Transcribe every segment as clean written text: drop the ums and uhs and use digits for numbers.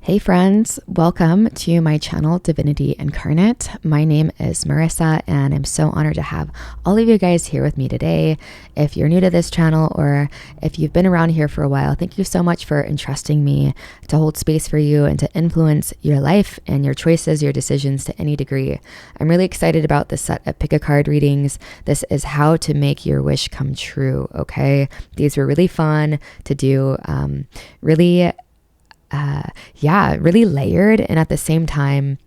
Hey friends, welcome to my channel, Divinity Incarnate. My name is Marissa and I'm so honored to have all of you guys here with me today. If you're new to this channel or if you've been around here for a while, thank you so much for entrusting me to hold space for you and to influence your life and your choices, your decisions to any degree. I'm really excited about this set of pick a card readings. This is how to make your wish come true, okay? These were really fun to do, really layered and at the same time,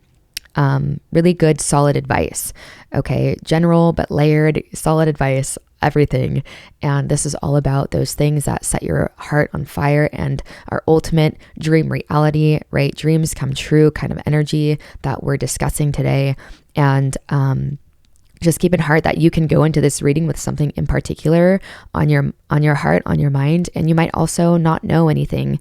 really good, solid advice. Okay. General, but layered, solid advice, everything. And this is all about those things that set your heart on fire and our ultimate dream reality, right? Dreams come true kind of energy that we're discussing today. And, just keep in heart that you can go into this reading with something in particular on your heart, on your mind, and you might also not know anything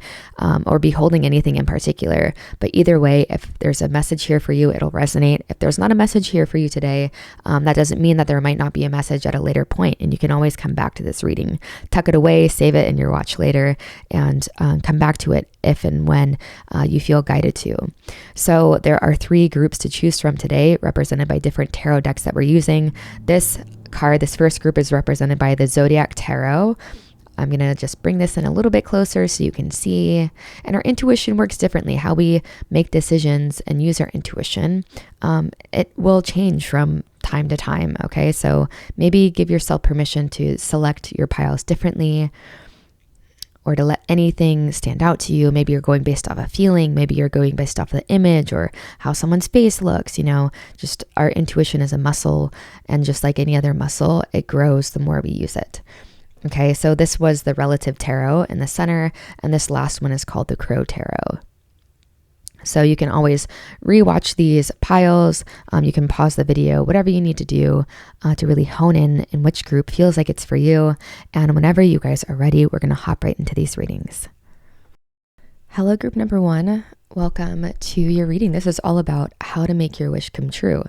or be holding anything in particular. But either way, if there's a message here for you, it'll resonate. If there's not a message here for you today, that doesn't mean that there might not be a message at a later point, and you can always come back to this reading, tuck it away, save it in your watch later, and come back to it if and when you feel guided to. So there are 3 groups to choose from today, represented by different tarot decks that we're using. This first group is represented by the ZODIAC Tarot. I'm going to just bring this in a little bit closer so you can see. And our intuition works differently. How we make decisions and use our intuition, it will change from time to time. Okay, so maybe give yourself permission to select your piles differently, or to let anything stand out to you. Maybe you're going based off a feeling. Maybe you're going based off the image or how someone's face looks. Just our intuition is a muscle, and just like any other muscle, it grows the more we use it. Okay, so this was the Relative Tarot in the center, and this last one is called the Crow Tarot. So you can always rewatch these piles. You can pause the video, whatever you need to do to really hone in which group feels like it's for you. And whenever you guys are ready, we're going to hop right into these readings. Hello, group number 1. Welcome to your reading. This is all about how to make your wish come true.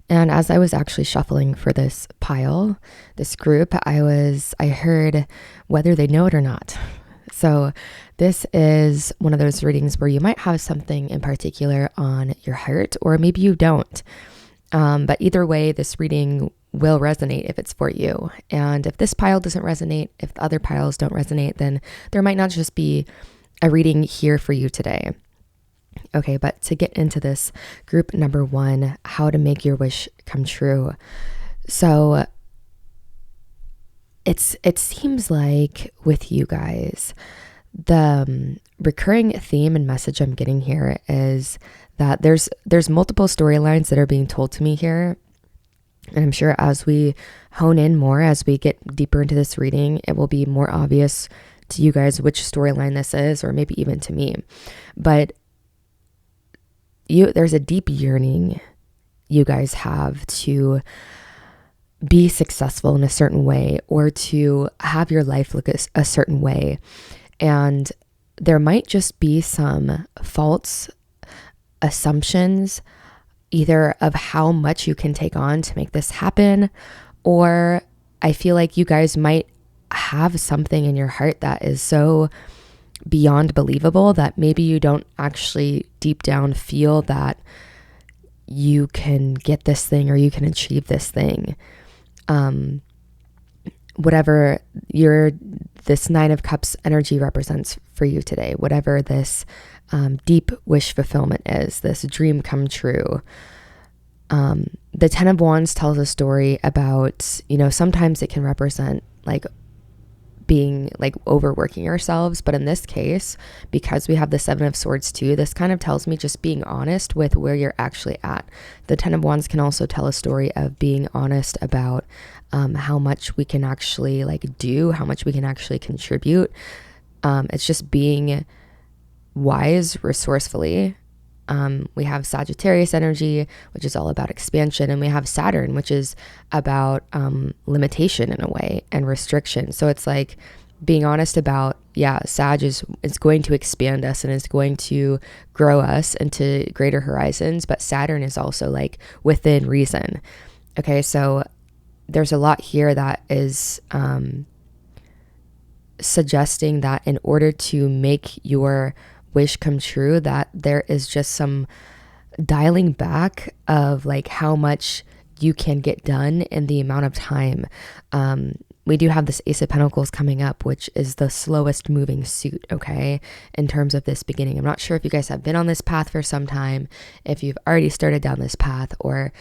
And as I was actually shuffling for this pile, this group, I heard whether they know it or not. So this is one of those readings where you might have something in particular on your heart, or maybe you don't. But either way, this reading will resonate if it's for you. And if this pile doesn't resonate, if the other piles don't resonate, then there might not just be a reading here for you today. Okay, but to get into this group number 1, how to make your wish come true. So it seems like with you guys, the recurring theme and message I'm getting here is that there's multiple storylines that are being told to me here. And I'm sure as we hone in more, as we get deeper into this reading, it will be more obvious to you guys which storyline this is, or maybe even to me. But there's a deep yearning you guys have to be successful in a certain way, or to have your life look a certain way. And there might just be some false assumptions, either of how much you can take on to make this happen, or I feel like you guys might have something in your heart that is so beyond believable that maybe you don't actually deep down feel that you can get this thing or you can achieve this thing. Whatever this 9 of Cups energy represents for you today, whatever this deep wish fulfillment is, this dream come true. The 10 of Wands tells a story about, sometimes it can represent like being like overworking ourselves. But in this case, because we have the 7 of Swords too, this kind of tells me just being honest with where you're actually at. The 10 of Wands can also tell a story of being honest about how much we can actually do, how much we can actually contribute. It's just being wise resourcefully. We have Sagittarius energy, which is all about expansion, and we have Saturn, which is about limitation in a way and restriction. So it's like being honest about, Sag is going to expand us and is going to grow us into greater horizons, but Saturn is also like within reason. Okay, so there's a lot here that is suggesting that in order to make your wish come true, that there is just some dialing back of like how much you can get done in the amount of time. We do have this Ace of Pentacles coming up, which is the slowest moving suit, okay, in terms of this beginning. I'm not sure if you guys have been on this path for some time, if you've already started down this path, or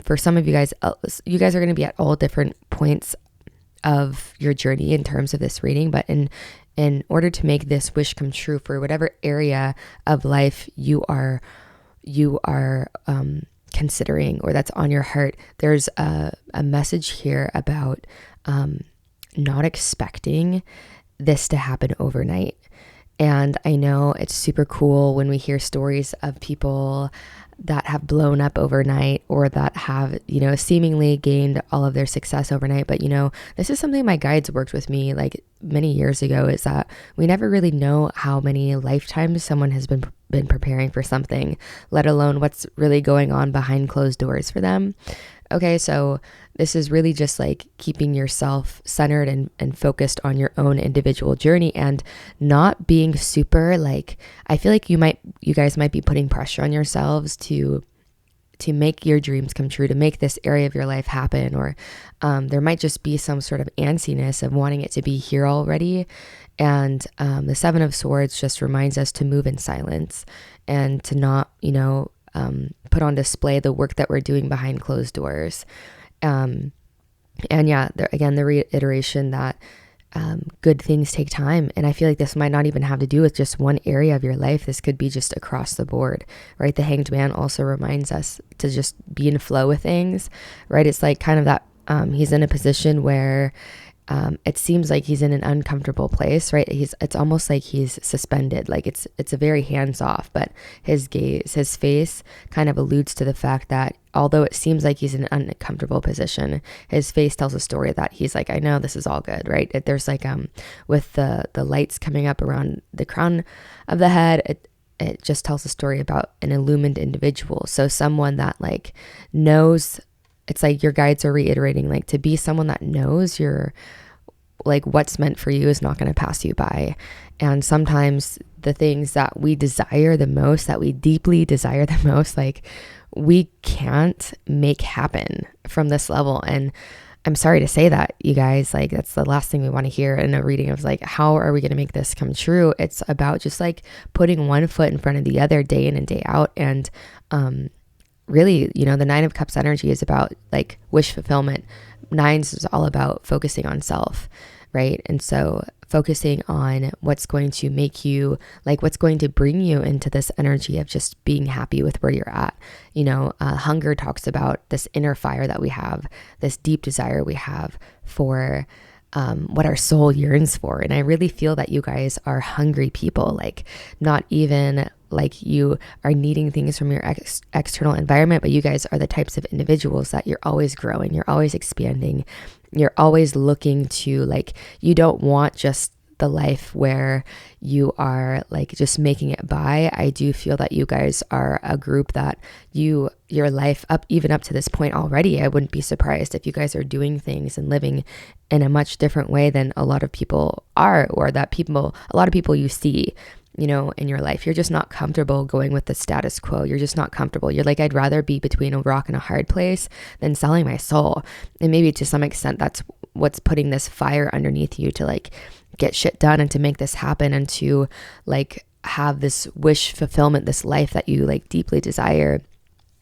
for some of you guys are going to be at all different points of your journey in terms of this reading. But in order to make this wish come true for whatever area of life you are considering, or that's on your heart, there's a message here about not expecting this to happen overnight. And I know it's super cool when we hear stories of people that have blown up overnight, or that have, seemingly gained all of their success overnight. But, this is something my guides worked with me like many years ago, is that we never really know how many lifetimes someone has been preparing for something, let alone what's really going on behind closed doors for them. Okay, so this is really just like keeping yourself centered and focused on your own individual journey, and not being super like, I feel like you guys might be putting pressure on yourselves to make your dreams come true, to make this area of your life happen, or there might just be some sort of antsiness of wanting it to be here already. And the Seven of Swords just reminds us to move in silence and to not, put on display the work that we're doing behind closed doors. And yeah, the reiteration that good things take time. And I feel like this might not even have to do with just one area of your life. This could be just across the board, right? The Hanged Man also reminds us to just be in flow with things, right? It's like kind of that he's in a position where it seems like he's in an uncomfortable place, right? It's almost like he's suspended, like it's a very hands-off, but his gaze, his face kind of alludes to the fact that although it seems like he's in an uncomfortable position, his face tells a story that he's like, I know this is all good, right? There's like with the lights coming up around the crown of the head, it just tells a story about an illumined individual. So someone that like knows, it's like your guides are reiterating, like, to be someone that knows you're like what's meant for you is not going to pass you by. And sometimes the things that we desire the most, that we deeply desire the most, like we can't make happen from this level. And I'm sorry to say that, you guys, like that's the last thing we want to hear in a reading of like, how are we going to make this come true? It's about just like putting one foot in front of the other day in and day out. And really, the Nine of Cups energy is about like wish fulfillment. Nines is all about focusing on self, right? And so focusing on what's going to make you, like what's going to bring you into this energy of just being happy with where you're at. Hunger talks about this inner fire that we have, this deep desire we have for what our soul yearns for. And I really feel that you guys are hungry people, like not even like you are needing things from your external environment, but you guys are the types of individuals that you're always growing, you're always expanding, you're always looking to, like, you don't want just the life where you are like just making it by. I do feel that you guys are a group that your life even up to this point already, I wouldn't be surprised if you guys are doing things and living in a much different way than a lot of people are, or that a lot of people you see, in your life. You're just not comfortable going with the status quo. You're just not comfortable. You're like, I'd rather be between a rock and a hard place than selling my soul. And maybe to some extent, that's what's putting this fire underneath you to like get shit done and to make this happen and to like have this wish fulfillment, this life that you like deeply desire,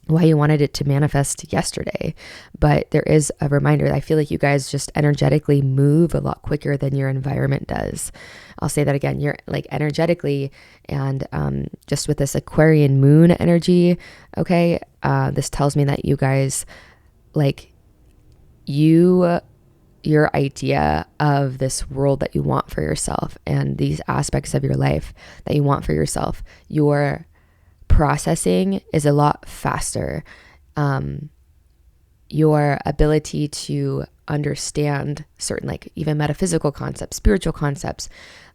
why you wanted it to manifest yesterday. But there is a reminder. I feel like you guys just energetically move a lot quicker than your environment does. I'll say that again. You're like energetically, and just with this Aquarian moon energy, okay, this tells me that you guys, like, your idea of this world that you want for yourself and these aspects of your life that you want for yourself, your processing is a lot faster. Your ability to understand certain, like, even metaphysical concepts, spiritual concepts,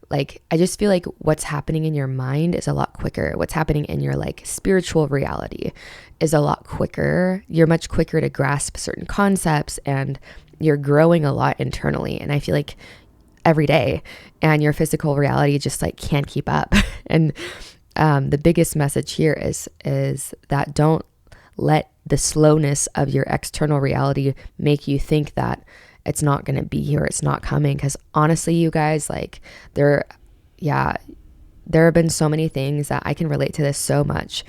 like, I just feel like what's happening in your mind is a lot quicker. What's happening in your like spiritual reality is a lot quicker. You're much quicker to grasp certain concepts, and you're growing a lot internally. And I feel like every day, and your physical reality just like can't keep up. And the biggest message here is that don't let the slowness of your external reality make you think that it's not going to be here, it's not coming. Because honestly, you guys, like there have been so many things that I can relate to this so much.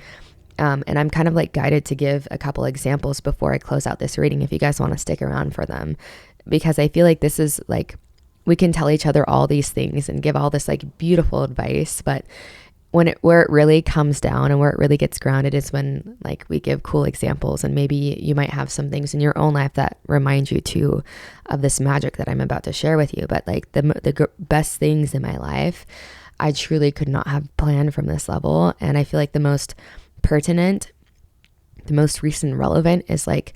And I'm kind of like guided to give a couple examples before I close out this reading, if you guys want to stick around for them, because I feel like this is like, we can tell each other all these things and give all this like beautiful advice, but where it really comes down and where it really gets grounded is when like we give cool examples. And maybe you might have some things in your own life that remind you too of this magic that I'm about to share with you. But like the best things in my life, I truly could not have planned from this level. And I feel like the most pertinent, the most recent relevant is like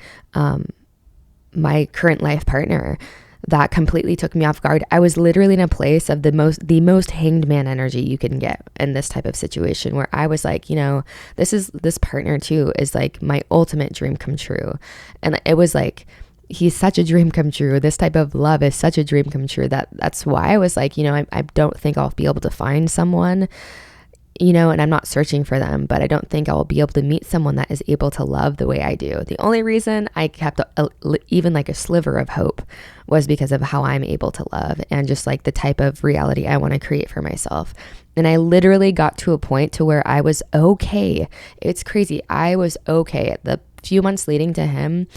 my current life partner. That completely took me off guard. I was literally in a place of the most hanged man energy you can get in this type of situation, where I was like, this partner too is like my ultimate dream come true. And it was like, he's such a dream come true. This type of love is such a dream come true. That's why I was like, I don't think I'll be able to find someone, and I'm not searching for them, but I don't think I will be able to meet someone that is able to love the way I do. The only reason I kept even like a sliver of hope was because of how I'm able to love and just like the type of reality I want to create for myself. And I literally got to a point to where I was okay. It's crazy. I was okay. The few months leading to him,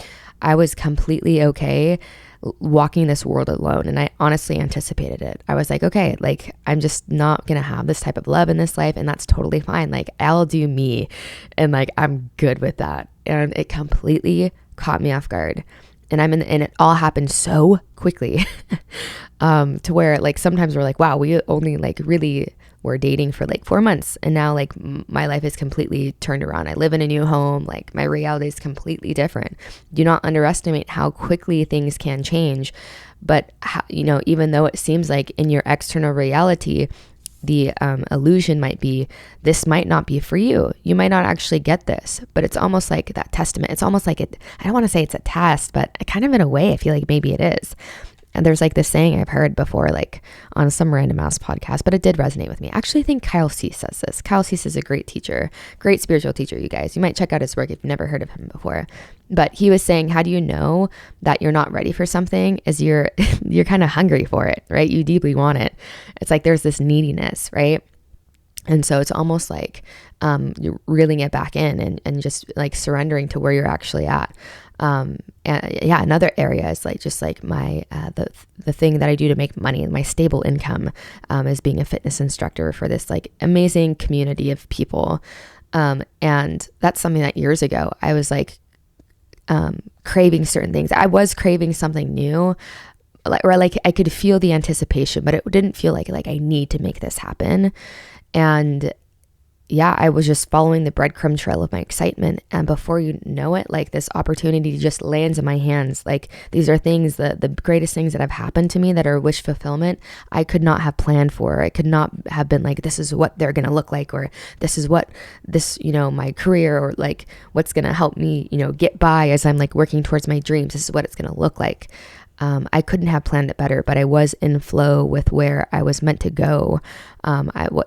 I was completely okay walking this world alone. And I honestly anticipated it. I was like, okay, like I'm just not going to have this type of love in this life. And that's totally fine. Like I'll do me. And like, I'm good with that. And it completely caught me off guard. And and it all happened so quickly to where like, sometimes we're like, wow, we only like really were dating for like 4 months. And now like my life is completely turned around. I live in a new home. Like my reality is completely different. Do not underestimate how quickly things can change. But even though it seems like in your external reality, the illusion might be, this might not be for you. You might not actually get this, but it's almost like that testament. It's almost like I don't want to say it's a test, but kind of in a way, I feel like maybe it is. And there's like this saying I've heard before, like on some random ass podcast, but it did resonate with me. I actually think Kyle Cease says this. Kyle Cease is a great teacher, great spiritual teacher, you guys. You might check out his work if you've never heard of him before. But he was saying, how do you know that you're not ready for something? Is you're kind of hungry for it, right? You deeply want it. It's like there's this neediness, right? And so it's almost like you're reeling it back in and just like surrendering to where you're actually at. And yeah, another area is like just like my the thing that I do to make money and my stable income is being a fitness instructor for this like amazing community of people. And that's something that years ago I was like craving certain things. I was craving something new, or like I could feel the anticipation, but it didn't feel like I need to make this happen. And yeah, I was just following the breadcrumb trail of my excitement. And before you know it, like this opportunity just lands in my hands. Like these are things that the greatest things that have happened to me that are wish fulfillment, I could not have planned for. I could not have been like, this is what they're going to look like, or this is what my career, or like what's going to help me, get by as I'm like working towards my dreams. This is what it's going to look like. I couldn't have planned it better, but I was in flow with where I was meant to go.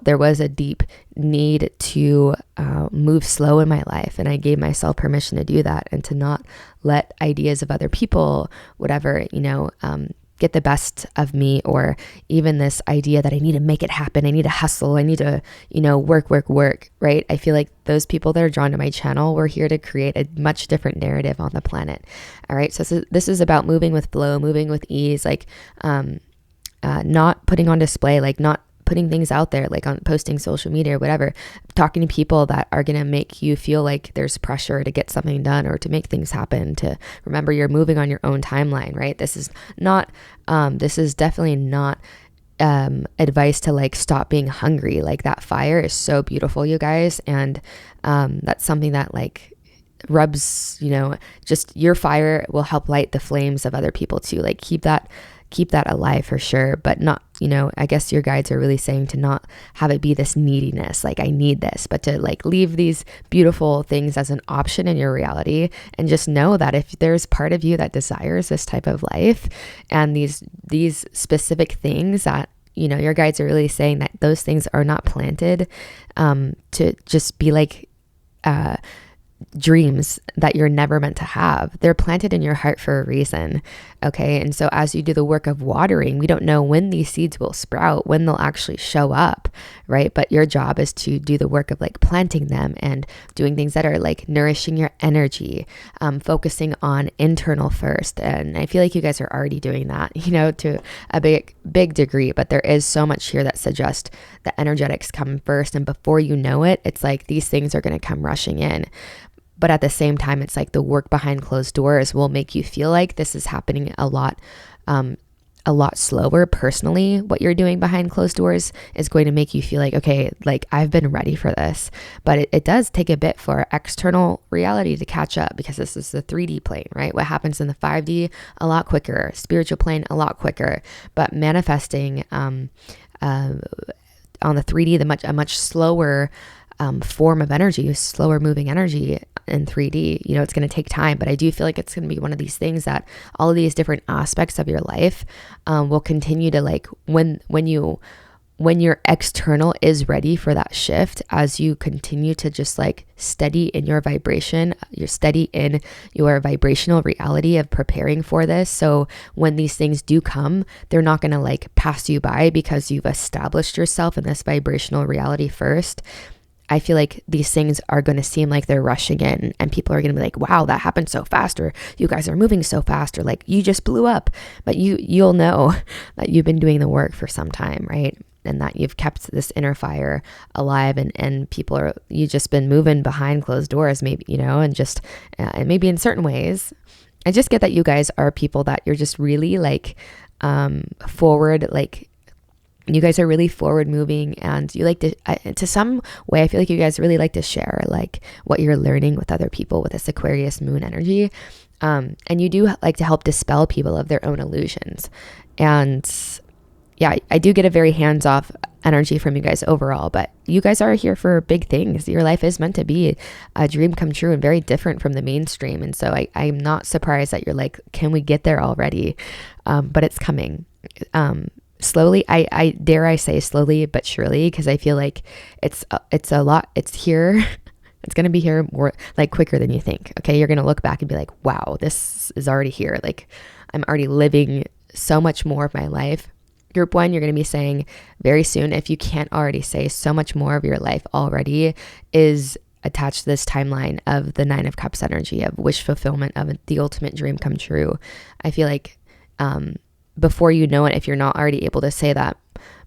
There was a deep need to move slow in my life, and I gave myself permission to do that and to not let ideas of other people, whatever, get the best of me, or even this idea that I need to make it happen. I need to hustle. I need to, work, right? I feel like those people that are drawn to my channel, we're here to create a much different narrative on the planet. All right. So this is about moving with flow, moving with ease, like not putting on display, like not putting things out there, like on posting social media or whatever, talking to people that are going to make you feel like there's pressure to get something done or to make things happen, to remember you're moving on your own timeline, right? This is definitely not advice to like stop being hungry. Like that fire is so beautiful, you guys. And that's something that like rubs, just your fire will help light the flames of other people too. Like keep that alive for sure, but not you know, I guess your guides are really saying to not have it be this neediness, like I need this, but to like leave these beautiful things as an option in your reality, and just know that if there's part of you that desires this type of life and these specific things, that, you know, your guides are really saying that those things are not planted to just be like dreams that you're never meant to have. They're planted in your heart for a reason. Okay. And so as you do the work of watering, we don't know when these seeds will sprout, when they'll actually show up, right? But your job is to do the work of like planting them and doing things that are like nourishing your energy, focusing on internal first. And I feel like you guys are already doing that, you know, to a big degree, but there is so much here that suggests the energetics come first. And before you know it, it's like these things are going to come rushing in. But at the same time, it's like the work behind closed doors will make you feel like this is happening a lot slower. Personally, what you're doing behind closed doors is going to make you feel like, okay, like I've been ready for this. But it does take a bit for external reality to catch up, because this is the 3D plane, right? What happens in the 5D, a lot quicker, spiritual plane, a lot quicker, but manifesting on the 3D, a much slower form of energy, slower moving energy in 3D. You know, it's going to take time, but I do feel like it's going to be one of these things that all of these different aspects of your life will continue to like, when your external is ready for that shift, as you continue to just like steady in your vibration, you're steady in your vibrational reality of preparing for this. So when these things do come, they're not going to like pass you by because you've established yourself in this vibrational reality first. I feel like these things are going to seem like they're rushing in, and people are going to be like, wow, that happened so fast, or you guys are moving so fast, or like you just blew up. But you'll know that you've been doing the work for some time, right? And that you've kept this inner fire alive, and you've just been moving behind closed doors, maybe, you know, and just, and maybe in certain ways. I just get that you guys are people that you're just really like forward, like, you guys are really forward moving, and you like to some way, I feel like you guys really like to share like what you're learning with other people with this Aquarius moon energy. And you do like to help dispel people of their own illusions. And yeah, I do get a very hands-off energy from you guys overall, but you guys are here for big things. Your life is meant to be a dream come true and very different from the mainstream. And so I'm not surprised that you're like, can we get there already? But it's coming. Slowly, I dare I say slowly but surely, because I feel like it's a lot. It's here. It's going to be here more like quicker than you think. Okay. You're going to look back and be like, wow, this is already here. Like I'm already living so much more of my life. Group 1, you're going to be saying very soon, if you can't already say, so much more of your life already is attached to this timeline of the 9 of Cups energy, of wish fulfillment, of the ultimate dream come true. I feel like, before you know it, if you're not already able to say that,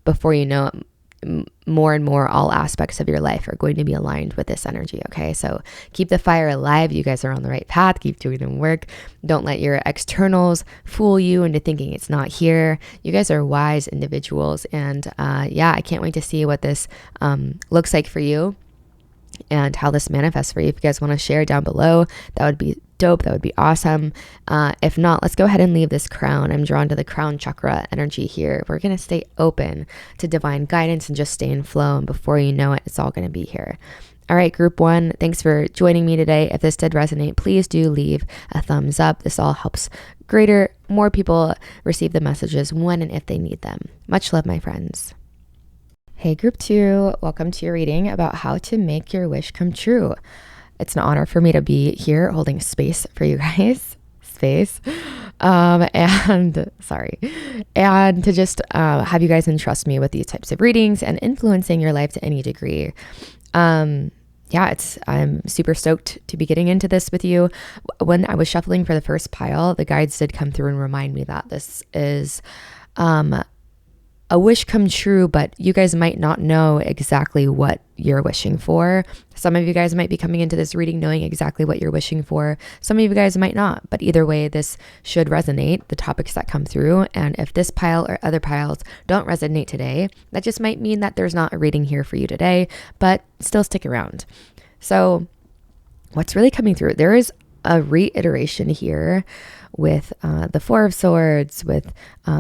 before you know it, more and more all aspects of your life are going to be aligned with this energy. Okay, so keep the fire alive. You guys are on the right path. Keep doing the work. Don't let your externals fool you into thinking it's not here. You guys are wise individuals, and yeah, I can't wait to see what this looks like for you and how this manifests for you. If you guys want to share down below, that would be dope. That would be awesome. If not, let's go ahead and leave this crown. I'm drawn to the crown chakra energy here. We're going to stay open to divine guidance and just stay in flow. And before you know it, it's all going to be here. All right, group 1, thanks for joining me today. If this did resonate, please do leave a thumbs up. This all helps more people receive the messages when and if they need them. Much love, my friends. Hey, group 2, welcome to your reading about how to make your wish come true. It's an honor for me to be here holding space for you guys. And to just have you guys entrust me with these types of readings and influencing your life to any degree. I'm super stoked to be getting into this with you. When I was shuffling for the first pile, the guides did come through and remind me that this is a wish come true, but you guys might not know exactly what you're wishing for. Some of you guys might be coming into this reading knowing exactly what you're wishing for. Some of you guys might not, but either way, this should resonate, the topics that come through. And if this pile or other piles don't resonate today, that just might mean that there's not a reading here for you today, but still stick around. So what's really coming through? There is a reiteration here with the Four of Swords, with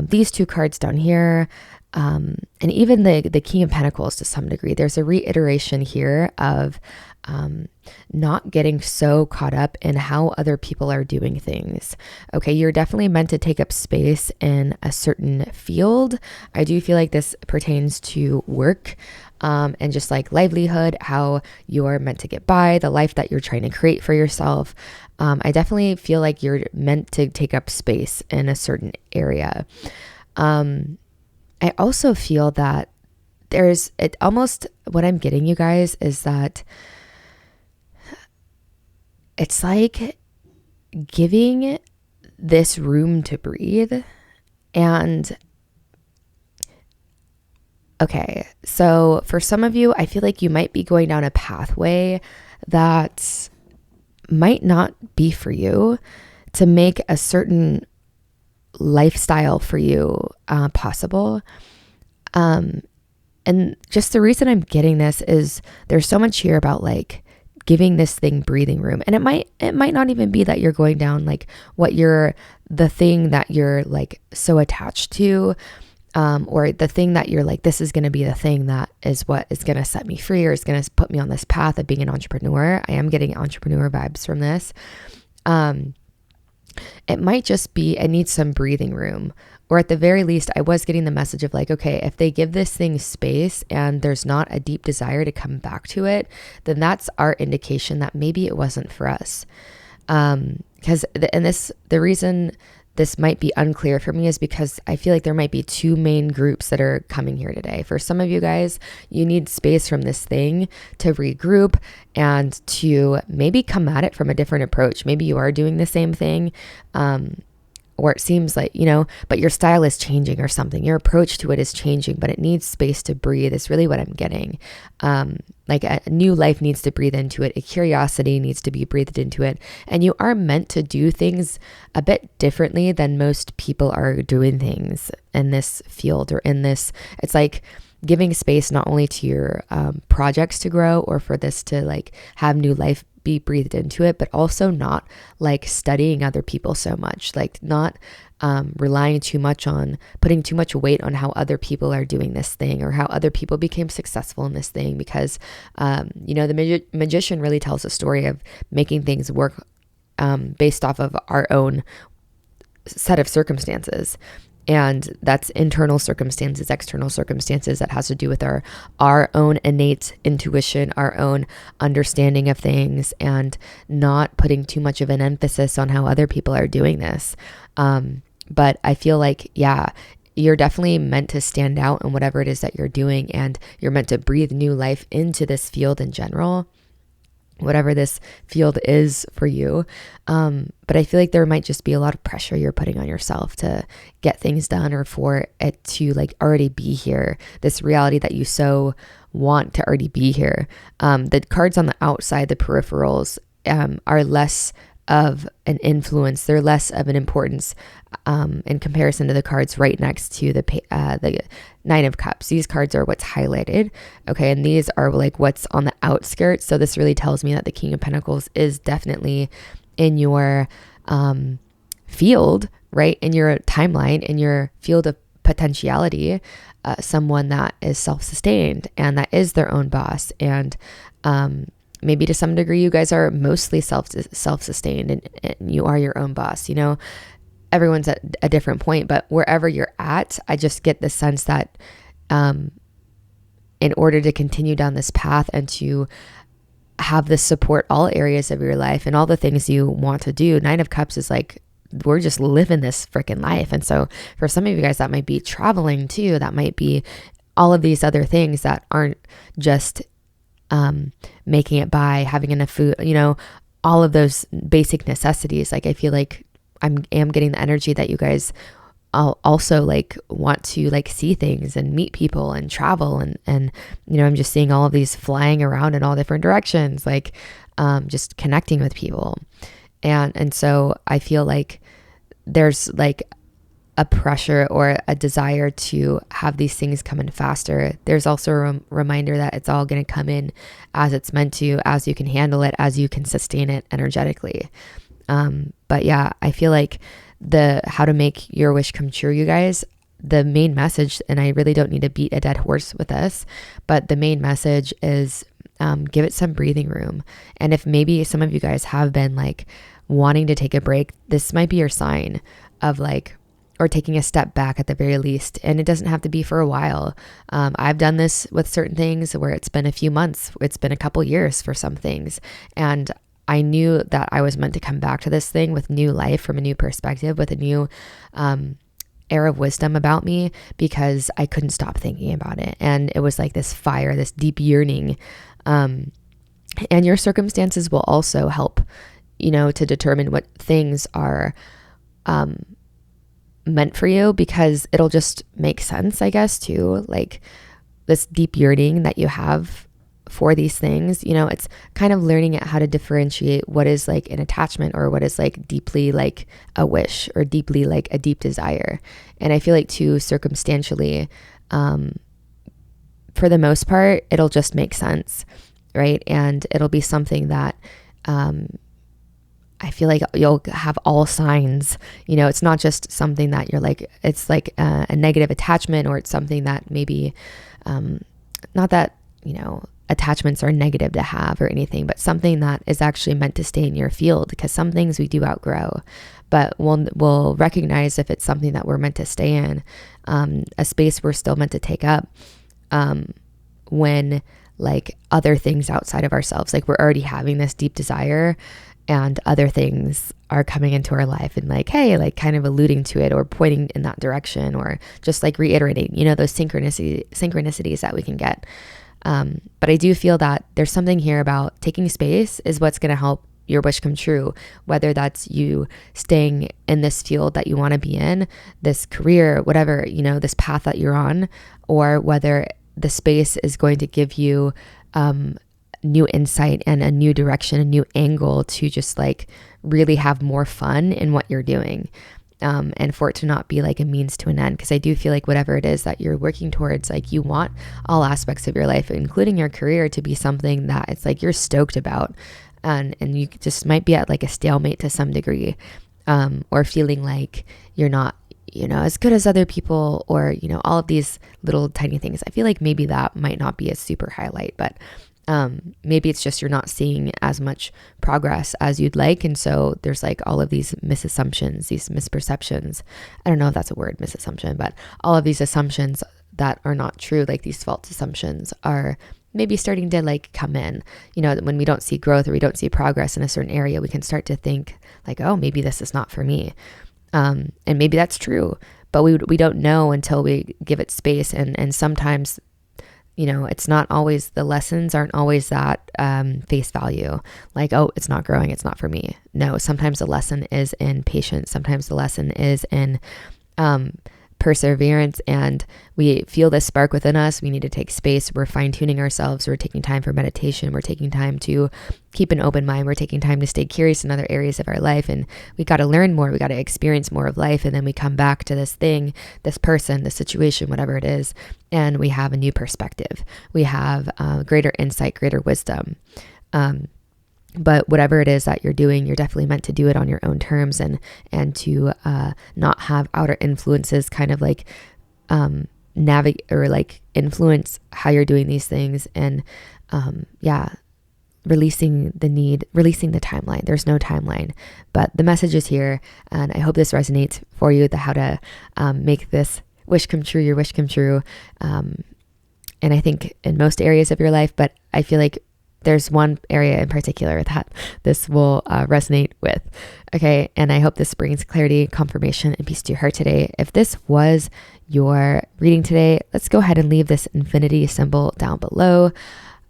these two cards down here. And even the King of Pentacles to some degree, there's a reiteration here of not getting so caught up in how other people are doing things. Okay, you're definitely meant to take up space in a certain field. I do feel like this pertains to work and just like livelihood, how you're meant to get by, the life that you're trying to create for yourself. I definitely feel like you're meant to take up space in a certain area. I also feel that there's it almost what I'm getting, you guys, is that it's like giving this room to breathe. And okay, so for some of you, I feel like you might be going down a pathway that might not be for you to make a certain lifestyle for you possible. And just the reason I'm getting this is there's so much here about like giving this thing breathing room. And it might not even be that you're going down like the thing that you're like so attached to, or the thing that you're like, this is going to be the thing that is what is going to set me free or is going to put me on this path of being an entrepreneur. I am getting entrepreneur vibes from this. It might just be, it needs some breathing room. Or at the very least, I was getting the message of like, okay, if they give this thing space and there's not a deep desire to come back to it, then that's our indication that maybe it wasn't for us. Because the reason this might be unclear for me is because I feel like there might be two main groups that are coming here today. For some of you guys, you need space from this thing to regroup and to maybe come at it from a different approach. Maybe you are doing the same thing, or it seems like, but your style is changing or something. Your approach to it is changing, but it needs space to breathe is really what I'm getting. Like a new life needs to breathe into it. A curiosity needs to be breathed into it. And you are meant to do things a bit differently than most people are doing things in this field or in this. It's like giving space not only to your projects to grow or for this to like have new life be breathed into it, but also not like studying other people so much, like not relying too much on putting too much weight on how other people are doing this thing or how other people became successful in this thing, because the magician really tells a story of making things work based off of our own set of circumstances. And that's internal circumstances, external circumstances, that has to do with our own innate intuition, our own understanding of things, and not putting too much of an emphasis on how other people are doing this. But I feel like, you're definitely meant to stand out in whatever it is that you're doing, and you're meant to breathe new life into this field in general, whatever this field is for you. But I feel like there might just be a lot of pressure you're putting on yourself to get things done, or for it to like already be here, this reality that you so want to already be here. The cards on the outside, the peripherals, are less of an influence. They're less of an importance in comparison to the cards right next to the Nine of Cups. These cards are what's highlighted. Okay. And these are like what's on the outskirts. So this really tells me that the King of Pentacles is definitely in your field, right? In your timeline, in your field of potentiality, someone that is self-sustained and that is their own boss. And maybe to some degree, you guys are mostly self-sustained and you are your own boss. Everyone's at a different point, but wherever you're at, I just get the sense that in order to continue down this path and to have this support all areas of your life and all the things you want to do, Nine of Cups is like, we're just living this freaking life. And so for some of you guys, that might be traveling too. That might be all of these other things that aren't just making it by, having enough food, all of those basic necessities. Like, I feel like I am getting the energy that you guys also like want to like see things and meet people and travel and I'm just seeing all of these flying around in all different directions, like just connecting with people. And so I feel like there's like a pressure or a desire to have these things come in faster. There's also a reminder that it's all going to come in as it's meant to, as you can handle it, as you can sustain it energetically. But yeah, I feel like how to make your wish come true, you guys, the main message, and I really don't need to beat a dead horse with this, but the main message is give it some breathing room. And if maybe some of you guys have been like wanting to take a break, this might be your sign of like, or taking a step back at the very least. And it doesn't have to be for a while. I've done this with certain things where it's been a few months, it's been a couple years for some things. And I knew that I was meant to come back to this thing with new life, from a new perspective, with a new air of wisdom about me, because I couldn't stop thinking about it. And it was like this fire, this deep yearning. And your circumstances will also help, to determine what things are meant for you, because it'll just make sense, I guess, too. Like this deep yearning that you have for these things, it's kind of learning how to differentiate what is like an attachment, or what is like deeply like a wish, or deeply like a deep desire. And I feel like too, circumstantially, for the most part, it'll just make sense, right? And it'll be something that I feel like you'll have all signs, it's not just something that you're like, it's like a negative attachment, or it's something that maybe, not that, attachments are negative to have or anything, but something that is actually meant to stay in your field, because some things we do outgrow, but we'll recognize if it's something that we're meant to stay in, a space we're still meant to take up, when like other things outside of ourselves, like we're already having this deep desire, and other things are coming into our life and like, hey, like kind of alluding to it, or pointing in that direction, or just like reiterating, those synchronicities that we can get. But I do feel that there's something here about taking space is what's going to help your wish come true, whether that's you staying in this field that you want to be in, this career, whatever, this path that you're on, or whether the space is going to give you, new insight and a new direction, a new angle to just like really have more fun in what you're doing. And for it to not be like a means to an end. Because I do feel like whatever it is that you're working towards, like you want all aspects of your life, including your career, to be something that it's like you're stoked about. And you just might be at like a stalemate to some degree, or feeling like you're not, as good as other people, or, all of these little tiny things. I feel like maybe that might not be a super highlight, but maybe it's just you're not seeing as much progress as you'd like. And so there's like all of these misassumptions, these misperceptions. I don't know if that's a word, misassumption, but all of these assumptions that are not true, like these false assumptions, are maybe starting to like come in. When we don't see growth, or we don't see progress in a certain area, we can start to think like, oh, maybe this is not for me. And maybe that's true, but we don't know until we give it space. And sometimes, it's not always, the lessons aren't always that face value, like, oh, it's not growing, it's not for me. No, sometimes the lesson is in patience. Sometimes the lesson is in perseverance, and we feel this spark within us. We need to take space. We're fine-tuning ourselves. We're taking time for meditation. We're taking time to keep an open mind. We're taking time to stay curious in other areas of our life. And we got to learn more. We got to experience more of life. And then we come back to this thing, this person, this situation, whatever it is, and we have a new perspective. We have greater insight, greater wisdom. But whatever it is that you're doing, you're definitely meant to do it on your own terms, and to not have outer influences kind of like navigate or like influence how you're doing these things. And releasing the timeline. There's no timeline, but the message is here, and I hope this resonates for you, how to make this wish come true, your wish come true. And I think in most areas of your life, but I feel like there's one area in particular that this will resonate with. Okay. And I hope this brings clarity, confirmation, and peace to your heart today. If this was your reading today, let's go ahead and leave this infinity symbol down below.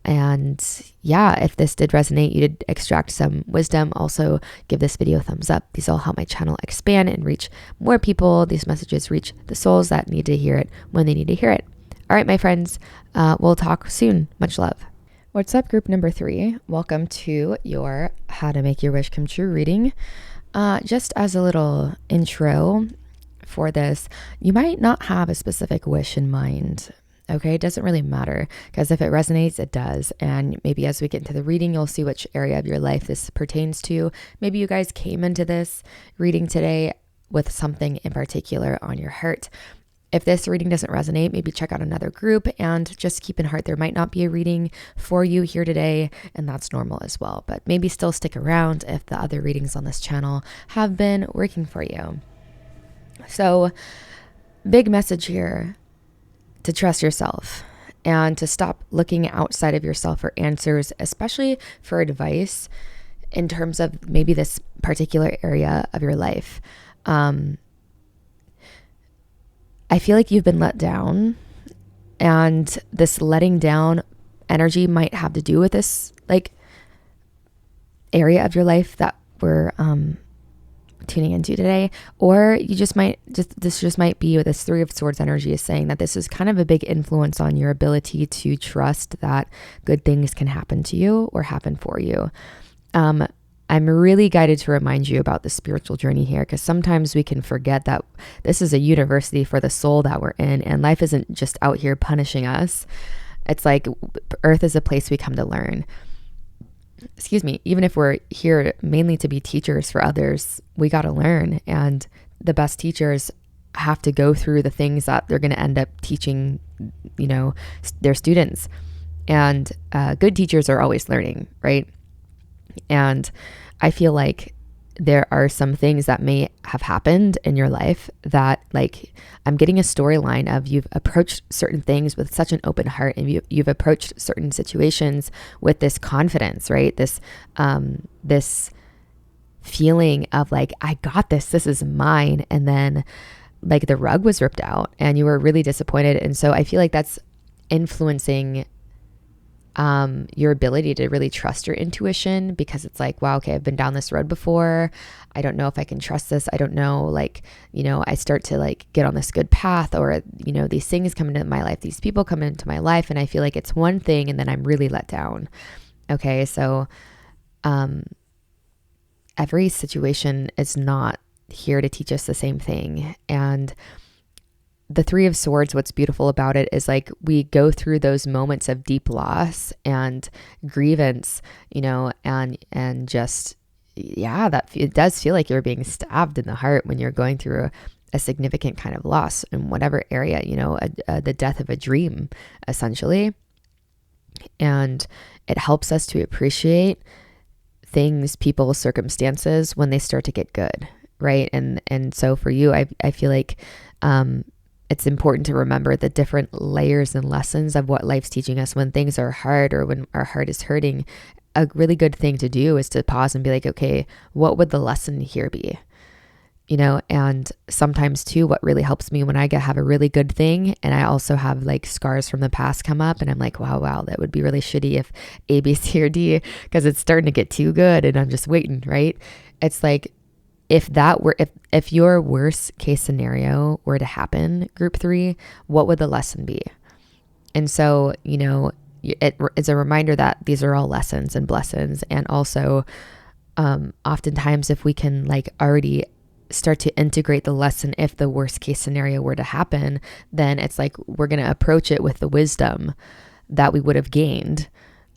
And yeah, if this did resonate, you did extract some wisdom, also give this video a thumbs up. These all help my channel expand and reach more people. These messages reach the souls that need to hear it when they need to hear it. All right, my friends, we'll talk soon. Much love. What's up, group number 3? Welcome to your How to Make Your Wish Come True reading. Just as a little intro for this, you might not have a specific wish in mind. Okay, it doesn't really matter, because if it resonates, it does. And maybe as we get into the reading, you'll see which area of your life this pertains to. Maybe you guys came into this reading today with something in particular on your heart. If this reading doesn't resonate, maybe check out another group, and just keep in heart there might not be a reading for you here today, and that's normal as well. But maybe still stick around if the other readings on this channel have been working for you. So, big message here: to trust yourself and to stop looking outside of yourself for answers, especially for advice in terms of maybe this particular area of your life. I feel like you've been let down, and this letting down energy might have to do with this like area of your life that we're tuning into today. Or you just might this might be with this Three of Swords energy is saying that this is kind of a big influence on your ability to trust that good things can happen to you or happen for you. I'm really guided to remind you about the spiritual journey here, because sometimes we can forget that this is a university for the soul that we're in, and life isn't just out here punishing us. It's like Earth is a place we come to learn. Excuse me, even if we're here mainly to be teachers for others, we got to learn. And the best teachers have to go through the things that they're going to end up teaching, their students. And good teachers are always learning, right? And I feel like there are some things that may have happened in your life that, like, I'm getting a storyline of you've approached certain things with such an open heart, and you've approached certain situations with this confidence, right? This feeling of like, I got this is mine. And then like the rug was ripped out and you were really disappointed. And so I feel like that's influencing your ability to really trust your intuition, because it's like, wow, okay, I've been down this road before. I don't know if I can trust this. I don't know, I start to like get on this good path, or, these things come into my life, these people come into my life, and I feel like it's one thing and then I'm really let down. Okay. So, every situation is not here to teach us the same thing. And the Three of Swords, what's beautiful about it is like we go through those moments of deep loss and grievance, and just, that it does feel like you're being stabbed in the heart when you're going through a significant kind of loss in whatever area, the death of a dream, essentially. And it helps us to appreciate things, people, circumstances when they start to get good, right? And so for you, I feel like, it's important to remember the different layers and lessons of what life's teaching us when things are hard or when our heart is hurting. A really good thing to do is to pause and be like, okay, what would the lesson here be? And sometimes too, what really helps me when I have a really good thing, and I also have like scars from the past come up, and I'm like, wow, that would be really shitty if A, B, C, or D, because it's starting to get too good and I'm just waiting, right? It's like, if your worst case scenario were to happen, group 3, what would the lesson be? And so, it's a reminder that these are all lessons and blessings. And also, oftentimes if we can like already start to integrate the lesson, if the worst case scenario were to happen, then it's like, we're going to approach it with the wisdom that we would have gained,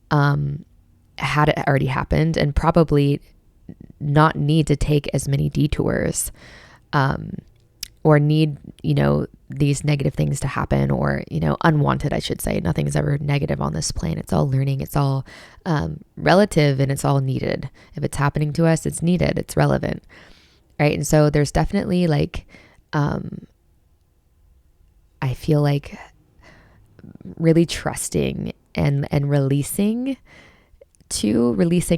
had it already happened, and probably not need to take as many detours, or need, these negative things to happen, or, unwanted, I should say. Nothing's ever negative on this plane. It's all learning. It's all relative, and it's all needed. If it's happening to us, it's needed. It's relevant. Right. And so there's definitely like, I feel like really trusting and releasing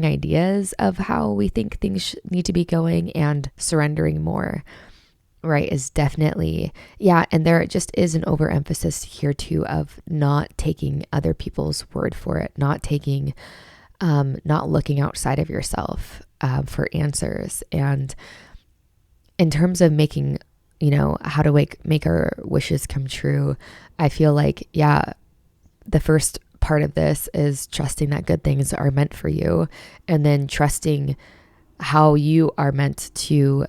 ideas of how we think things need to be going, and surrendering more, right, is definitely, and there just is an overemphasis here too of not taking other people's word for it, not looking outside of yourself for answers. And in terms of making, how to make our wishes come true, I feel like, the first part of this is trusting that good things are meant for you, and then trusting how you are meant to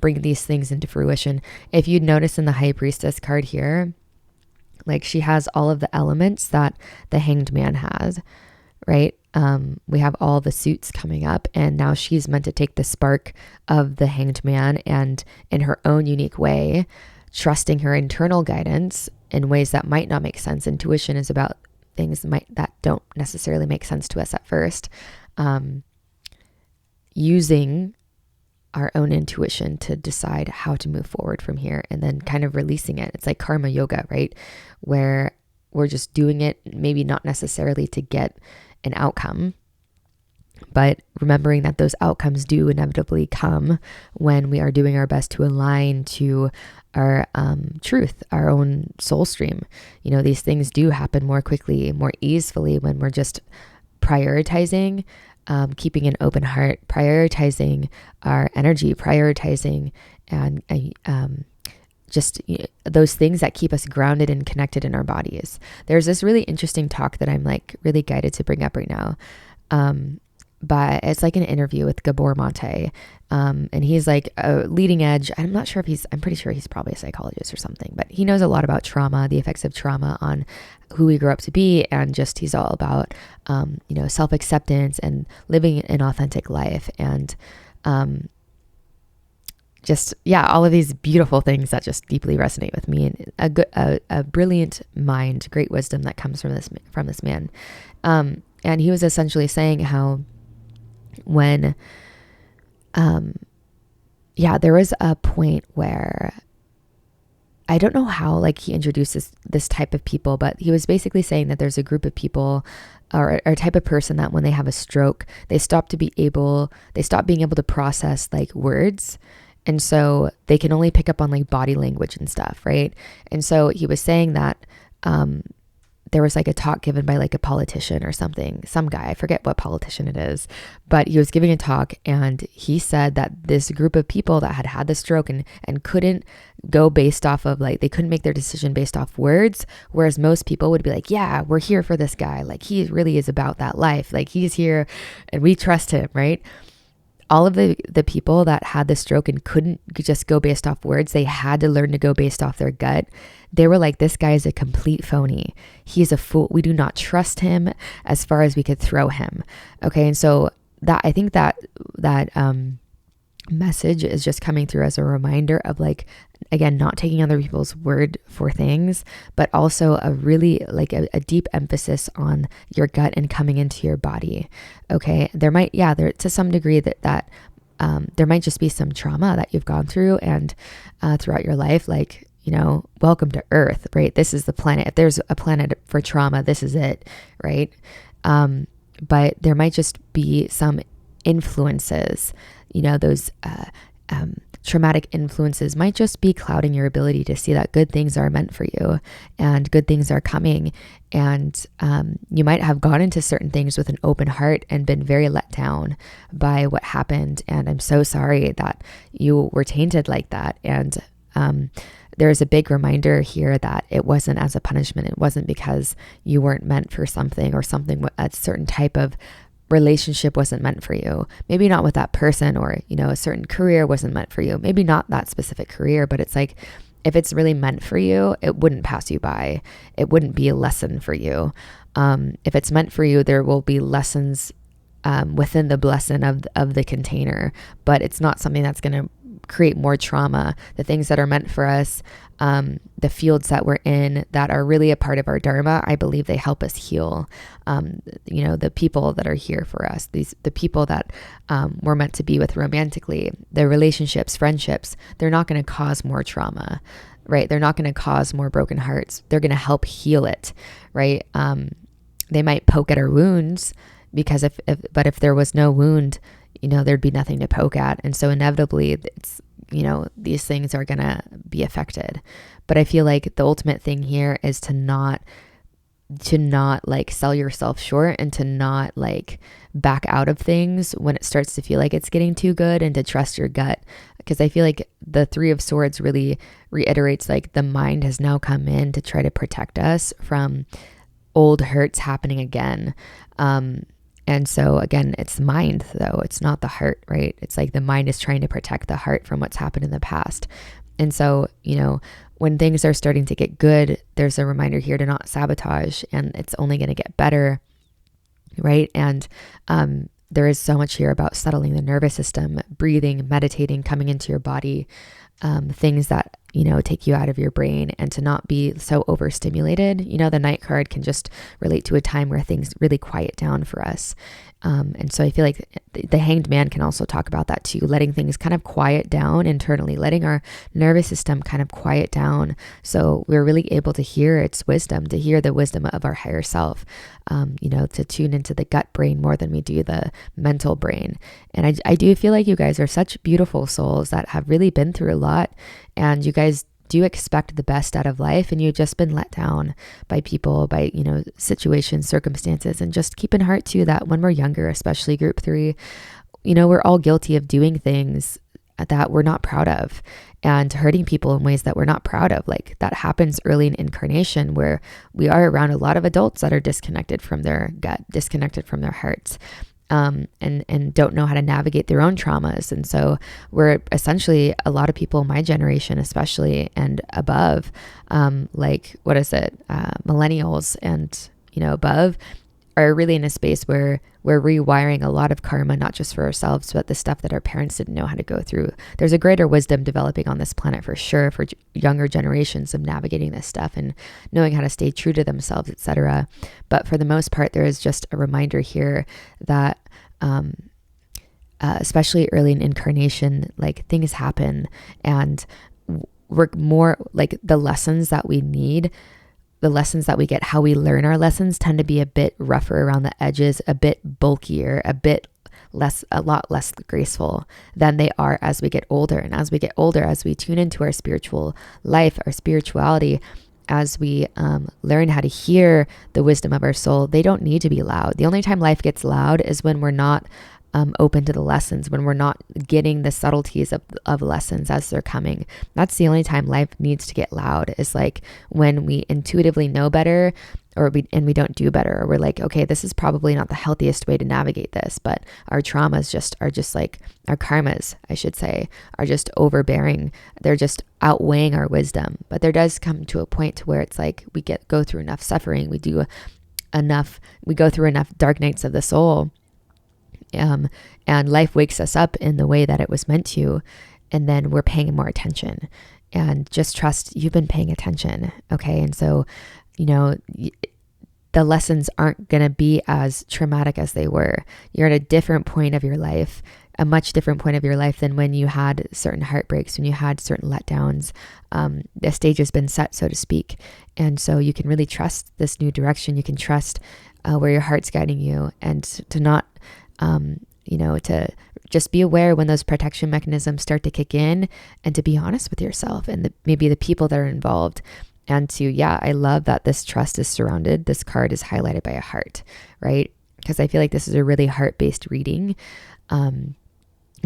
bring these things into fruition. If you'd notice in the High Priestess card here, like she has all of the elements that the Hanged Man has, right? We have all the suits coming up, and now she's meant to take the spark of the Hanged Man and in her own unique way trusting her internal guidance in ways that might not make sense. Intuition is about things that don't necessarily make sense to us at first. Using our own intuition to decide how to move forward from here, and then kind of releasing it. It's like karma yoga, right? Where we're just doing it, maybe not necessarily to get an outcome, but remembering that those outcomes do inevitably come when we are doing our best to align to our truth, our own soul stream. These things do happen more quickly, more easily when we're just prioritizing, keeping an open heart, prioritizing our energy, prioritizing and just those things that keep us grounded and connected in our bodies. There's this really interesting talk that I'm like really guided to bring up right now. But it's like an interview with Gabor Mate. And he's like a leading edge. I'm pretty sure he's probably a psychologist or something, but he knows a lot about trauma, the effects of trauma on who we grew up to be. And just, he's all about, self-acceptance and living an authentic life. And, all of these beautiful things that just deeply resonate with me, and a brilliant mind, great wisdom that comes from this man. And he was essentially saying how when, there was a point where I don't know how, like, he introduces this type of people, but he was basically saying that there's a group of people or a type of person that when they have a stroke, they stop being able to process like words. And so they can only pick up on like body language and stuff. Right. And so he was saying that, there was like a talk given by like a politician or something, some guy, I forget what politician it is, but he was giving a talk, and he said that this group of people that had the stroke and couldn't go based off of like, they couldn't make their decision based off words. Whereas most people would be like, yeah, we're here for this guy. Like, he really is about that life. Like, he's here and we trust him. Right. All of the people that had the stroke and couldn't just go based off words, they had to learn to go based off their gut. They were like, this guy is a complete phony. He's a fool. We do not trust him as far as we could throw him. Okay. And so I think that message is just coming through as a reminder of, like, again, not taking other people's word for things, but also a really like a deep emphasis on your gut and coming into your body. Okay. There to some degree that there might just be some trauma that you've gone through and throughout your life, like, welcome to Earth, right? This is the planet. If there's a planet for trauma, this is it, right? But there might just be some influences, those traumatic influences might just be clouding your ability to see that good things are meant for you and good things are coming. And you might have gone into certain things with an open heart and been very let down by what happened. And I'm so sorry that you were tainted like that. And there's a big reminder here that it wasn't as a punishment. It wasn't because you weren't meant for something, or something, a certain type of relationship wasn't meant for you. Maybe not with that person, or, a certain career wasn't meant for you. Maybe not that specific career, but it's like, if it's really meant for you, it wouldn't pass you by. It wouldn't be a lesson for you. If it's meant for you, there will be lessons within the blessing of the container, but it's not something that's going to create more trauma. The things that are meant for us, the fields that we're in that are really a part of our dharma, I believe they help us heal. The people that are here for us, the people that we're meant to be with romantically, the relationships, friendships, they're not going to cause more trauma, right? They're not going to cause more broken hearts. They're going to help heal it, right? They might poke at our wounds, because if there was no wound, there'd be nothing to poke at. And so inevitably it's, these things are going to be affected. But I feel like the ultimate thing here is to not like sell yourself short, and to not like back out of things when it starts to feel like it's getting too good, and to trust your gut. Because I feel like the Three of Swords really reiterates, like, the mind has now come in to try to protect us from old hurts happening again. And so again, it's mind though, it's not the heart, right? It's like the mind is trying to protect the heart from what's happened in the past. And so, when things are starting to get good, there's a reminder here to not sabotage, and it's only going to get better, right? And there is so much here about settling the nervous system, breathing, meditating, coming into your body, things that, take you out of your brain and to not be so overstimulated. The Knight card can just relate to a time where things really quiet down for us. And so I feel like the Hanged Man can also talk about that too, letting things kind of quiet down internally, letting our nervous system kind of quiet down. So we're really able to hear its wisdom, to hear the wisdom of our higher self, to tune into the gut brain more than we do the mental brain. And I do feel like you guys are such beautiful souls that have really been through a lot, and you guys do expect the best out of life, and you've just been let down by people, by situations, circumstances. And just keep in heart too that when we're younger, especially group 3, we're all guilty of doing things that we're not proud of and hurting people in ways that we're not proud of. Like that happens early in incarnation, where we are around a lot of adults that are disconnected from their gut, disconnected from their hearts, and don't know how to navigate their own traumas. And so we're essentially, a lot of people in my generation especially and above, millennials and above, are really in a space where we're rewiring a lot of karma, not just for ourselves, but the stuff that our parents didn't know how to go through. There's a greater wisdom developing on this planet for sure, for younger generations, of navigating this stuff and knowing how to stay true to themselves, etc. But for the most part, there is just a reminder here that especially early in incarnation, like things happen, and we're more like the lessons that we need, the lessons that we get, how we learn our lessons tend to be a bit rougher around the edges, a bit bulkier, a lot less graceful than they are as we get older. And as we get older, as we tune into our spiritual life, our spirituality, as we learn how to hear the wisdom of our soul, they don't need to be loud. The only time life gets loud is when we're not open to the lessons, when we're not getting the subtleties of lessons as they're coming. That's the only time life needs to get loud, is like when we intuitively know better, or we don't do better, or we're like, okay, this is probably not the healthiest way to navigate this, but our traumas are just like, our karmas, I should say, are just overbearing. They're just outweighing our wisdom. But there does come to a point to where it's like we go through enough suffering, we go through enough dark nights of the soul, and life wakes us up in the way that it was meant to, and then we're paying more attention. And just trust you've been paying attention, okay? And so, the lessons aren't going to be as traumatic as they were. You're at a different point of your life, a much different point of your life than when you had certain heartbreaks, when you had certain letdowns. The stage has been set, so to speak. And so you can really trust this new direction. You can trust where your heart's guiding you, and to not, to just be aware when those protection mechanisms start to kick in, and to be honest with yourself and maybe the people that are involved. And I love that this trust is surrounded. This card is highlighted by a heart, right? Because I feel like this is a really heart-based reading.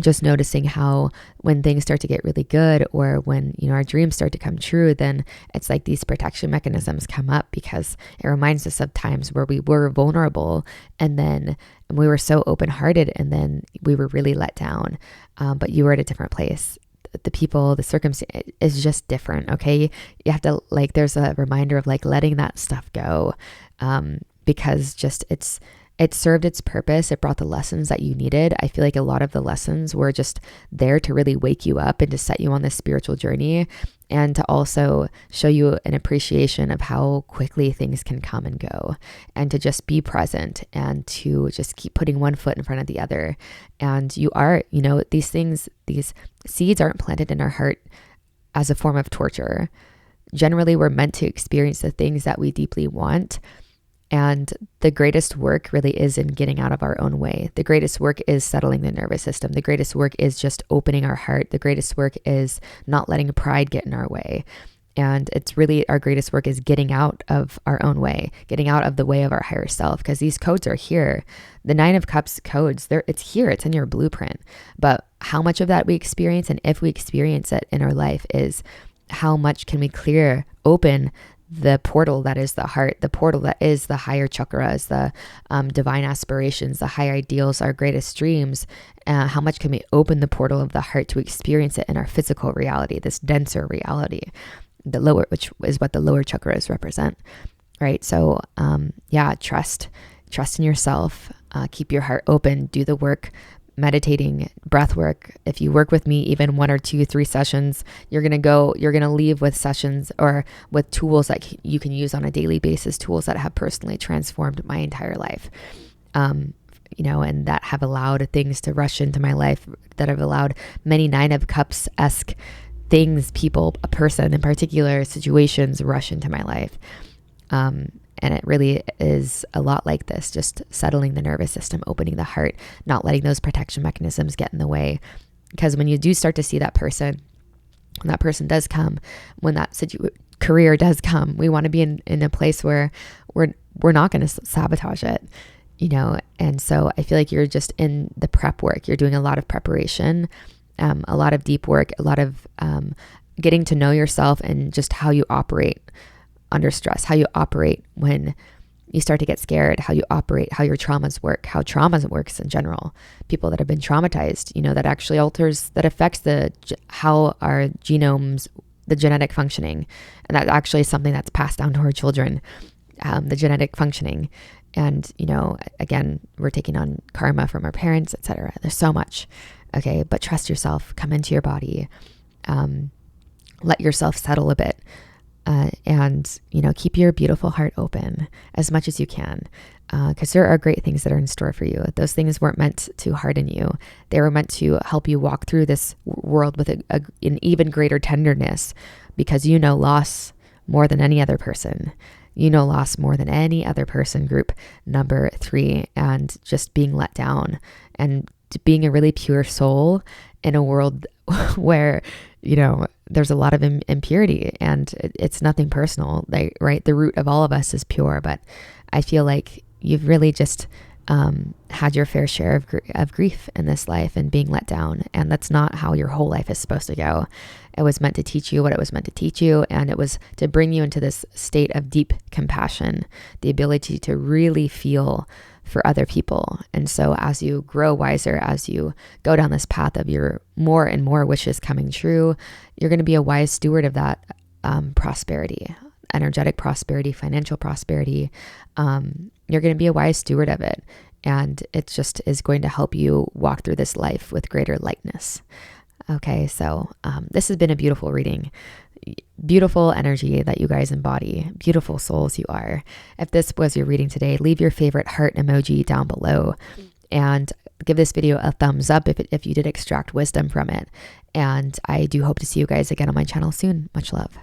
Just noticing how when things start to get really good, or when, our dreams start to come true, then it's like these protection mechanisms come up, because it reminds us of times where we were vulnerable, and we were so open-hearted, and then we were really let down. But you were at a different place. The people, the circumstance is just different. Okay. You have to, there's a reminder of letting that stuff go. Because just it served its purpose. It brought the lessons that you needed. I feel like a lot of the lessons were just there to really wake you up and to set you on this spiritual journey, and to also show you an appreciation of how quickly things can come and go, and to just be present, and to just keep putting one foot in front of the other. And you are, these seeds aren't planted in our heart as a form of torture. Generally, we're meant to experience the things that we deeply want. And the greatest work really is in getting out of our own way. The greatest work is settling the nervous system. The greatest work is just opening our heart. The greatest work is not letting pride get in our way. And it's really, our greatest work is getting out of our own way, getting out of the way of our higher self, because these codes are here. The 9 of Cups codes, it's here, it's in your blueprint. But how much of that we experience, and if we experience it in our life, is how much can we clear open the portal that is the heart, the portal that is the higher chakras, the divine aspirations, the higher ideals, our greatest dreams. How much can we open the portal of the heart to experience it in our physical reality, this denser reality, the lower, which is what the lower chakras represent, right? So trust in yourself, keep your heart open, do the work, meditating, breath work. If you work with me, even 1 or 2, 3 sessions, you're going to leave with sessions or with tools that you can use on a daily basis, tools that have personally transformed my entire life. And that have allowed things to rush into my life, that have allowed many 9 of Cups-esque things, people, a person in particular, situations rush into my life. And it really is a lot like this, just settling the nervous system, opening the heart, not letting those protection mechanisms get in the way. Because when you do start to see that person, when that person does come, when that career does come, we want to be in a place where we're not going to sabotage it, And so I feel like you're just in the prep work. You're doing a lot of preparation, a lot of deep work, a lot of getting to know yourself and just how you operate under stress, how you operate when you start to get scared, how you operate, how your traumas work, how trauma works in general. People that have been traumatized, that actually affects how our genomes, the genetic functioning. And that actually is something that's passed down to our children, the genetic functioning. And, again, we're taking on karma from our parents, etc. There's so much. Okay. But trust yourself, come into your body, let yourself settle a bit. And keep your beautiful heart open as much as you can, because there are great things that are in store for you. Those things weren't meant to harden you. They were meant to help you walk through this world with an even greater tenderness, because loss more than any other person. Loss more than any other person group. Number 3, and just being let down and being a really pure soul in a world where, there's a lot of impurity, and it's nothing personal, right? The root of all of us is pure, but I feel like you've really just had your fair share of grief in this life and being let down. And that's not how your whole life is supposed to go. It was meant to teach you what it was meant to teach you. And it was to bring you into this state of deep compassion, the ability to really feel for other people. And so as you grow wiser, as you go down this path of your more and more wishes coming true, you're going to be a wise steward of that prosperity, energetic prosperity, financial prosperity. You're going to be a wise steward of it. And it just is going to help you walk through this life with greater lightness. Okay, so this has been a beautiful reading. Beautiful energy that you guys embody. Beautiful souls you are. If this was your reading today, leave your favorite heart emoji down below and give this video a thumbs up if you did extract wisdom from it. And I do hope to see you guys again on my channel soon. Much love.